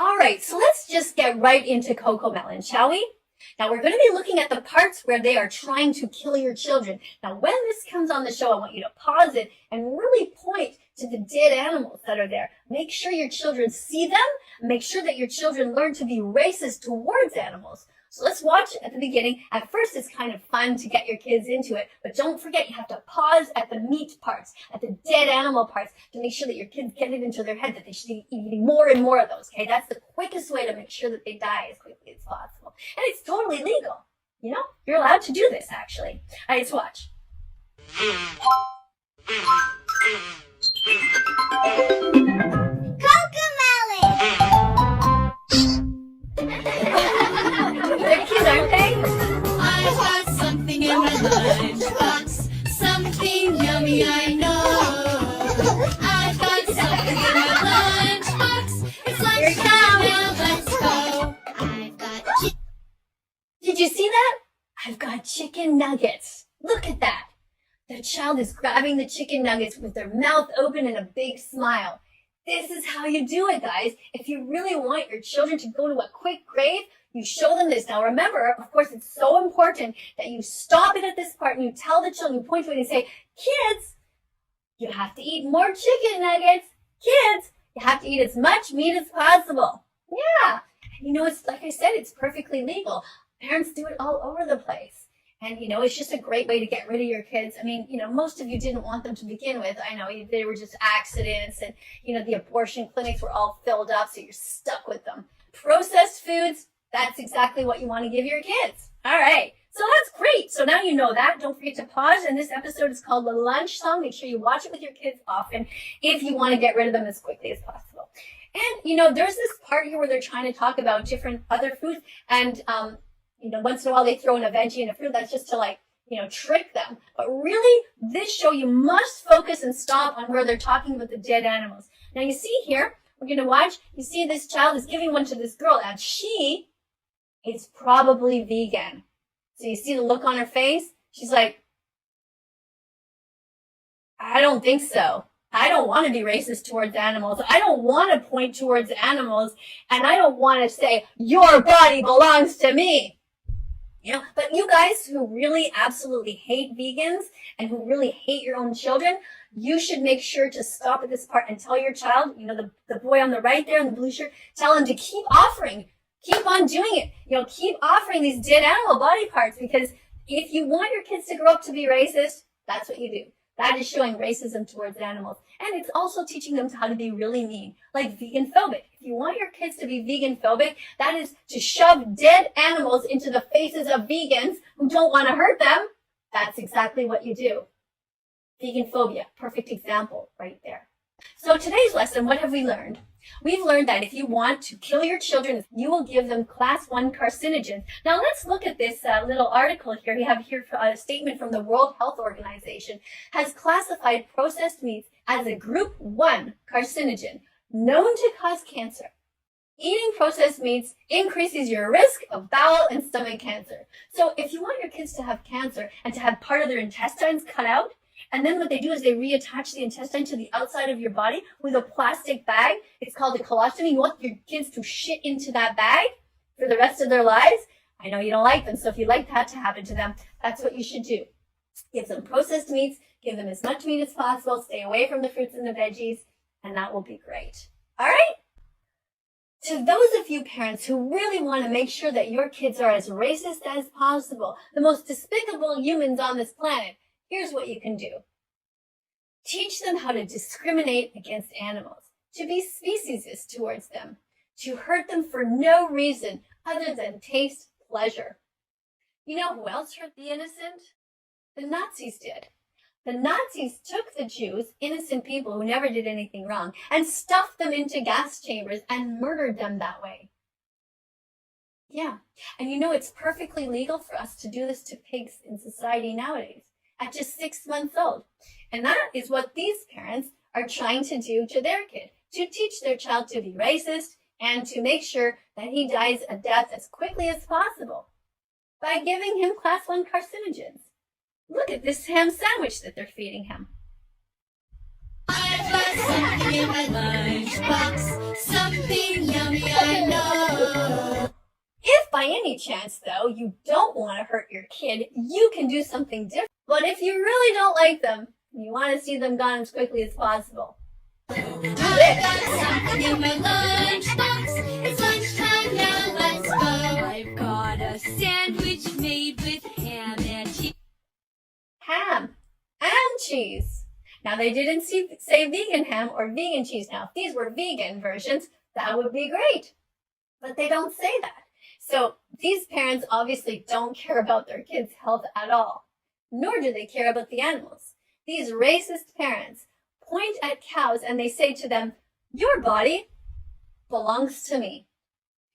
All right, so let's just get right into Cocomelon, shall we? Now, we're going to be looking at the parts where they are trying to kill your children. Now, when this comes on the show, I want you to pause it and really point to the dead animals that are there. Make sure your children see them. Make sure that your children learn to be racist towards animals. So let's watch at the beginning. At first, it's kind of fun to get your kids into it, but don't forget you have to pause at the meat parts, at the dead animal parts, to make sure that your kids get it into their head that they should be eating more and more of those, okay? That's the quickest way to make sure that they die as quickly as possible. And it's totally legal, you know? You're allowed to do this, actually. All right, let's watch. They're cute, aren't they? I've got something in my lunchbox, something yummy I know. I've got something in my lunchbox, it's lunchtime now, let's go. I've got Did you see that? I've got chicken nuggets. Look at that. The child is grabbing the chicken nuggets with their mouth open and a big smile. This is how you do it, guys. If you really want your children to go to a quick grave, you show them this. Now remember, of course, it's so important that you stop it at this part and you tell the children, you point to it and say, kids, you have to eat more chicken nuggets. Kids, you have to eat as much meat as possible. Yeah. And you know, it's like I said, it's perfectly legal. Parents do it all over the place. And, you know, it's just a great way to get rid of your kids. I mean, you know, most of you didn't want them to begin with. I know they were just accidents and, you know, the abortion clinics were all filled up, so you're stuck with them. Processed foods, that's exactly what you want to give your kids. All right. So that's great. So now you know that. Don't forget to pause. And this episode is called The Lunch Song. Make sure you watch it with your kids often if you want to get rid of them as quickly as possible. And, you know, there's this part here where they're trying to talk about different other foods. And, you know, once in a while they throw in a veggie and a fruit. That's just to, like, you know, trick them. But really, this show, you must focus and stop on where they're talking about the dead animals. Now, you see here, we're going to watch, you see this child is giving one to this girl, and she is probably vegan. So you see the look on her face? She's like, I don't think so. I don't want to be racist towards animals. I don't want to point towards animals, and I don't want to say, your body belongs to me. You know, but you guys who really absolutely hate vegans and who really hate your own children, you should make sure to stop at this part and tell your child, you know, the boy on the right there in the blue shirt, tell him to keep offering, keep on doing it. You know, keep offering these dead animal body parts, because if you want your kids to grow up to be racist, that's what you do. That is showing racism towards animals. And it's also teaching them how to be really mean, like vegan phobic. If you want your kids to be vegan phobic, that is to shove dead animals into the faces of vegans who don't want to hurt them. That's exactly what you do. Vegan phobia, perfect example right there. So today's lesson, what have we learned? We've learned that if you want to kill your children, you will give them class 1 carcinogens. Now let's look at this little article here. We have here a statement from the World Health Organization has classified processed meats as a group 1 carcinogen known to cause cancer. Eating processed meats increases your risk of bowel and stomach cancer. So if you want your kids to have cancer and to have part of their intestines cut out, and then what they do is they reattach the intestine to the outside of your body with a plastic bag. It's called a colostomy. You want your kids to shit into that bag for the rest of their lives. I know you don't like them, so if you'd like that to happen to them, that's what you should do. Give them processed meats, give them as much meat as possible, stay away from the fruits and the veggies, and that will be great. All right? To those of you parents who really want to make sure that your kids are as racist as possible, the most despicable humans on this planet, here's what you can do. Teach them how to discriminate against animals, to be speciesist towards them, to hurt them for no reason other than taste pleasure. You know who else hurt the innocent? The Nazis did. The Nazis took the Jews, innocent people who never did anything wrong, and stuffed them into gas chambers and murdered them that way. Yeah, and you know it's perfectly legal for us to do this to pigs in society nowadays, at just 6 months old. And that is what these parents are trying to do to their kid, to teach their child to be racist and to make sure that he dies a death as quickly as possible by giving him class 1 carcinogens. Look at this ham sandwich that they're feeding him. I've got something in my lunchbox, something yummy I by any chance, though, you don't want to hurt your kid, you can do something different. But if you really don't like them, you want to see them gone as quickly as possible, I've got something in my lunchbox. It's lunchtime now, let's go. I've got a sandwich made with ham and cheese. ham and cheese. Now, they didn't say vegan ham or vegan cheese. Now, if these were vegan versions, that would be great. But they don't say that. So these parents obviously don't care about their kids' health at all, nor do they care about the animals. These racist parents point at cows and they say to them, "Your body belongs to me."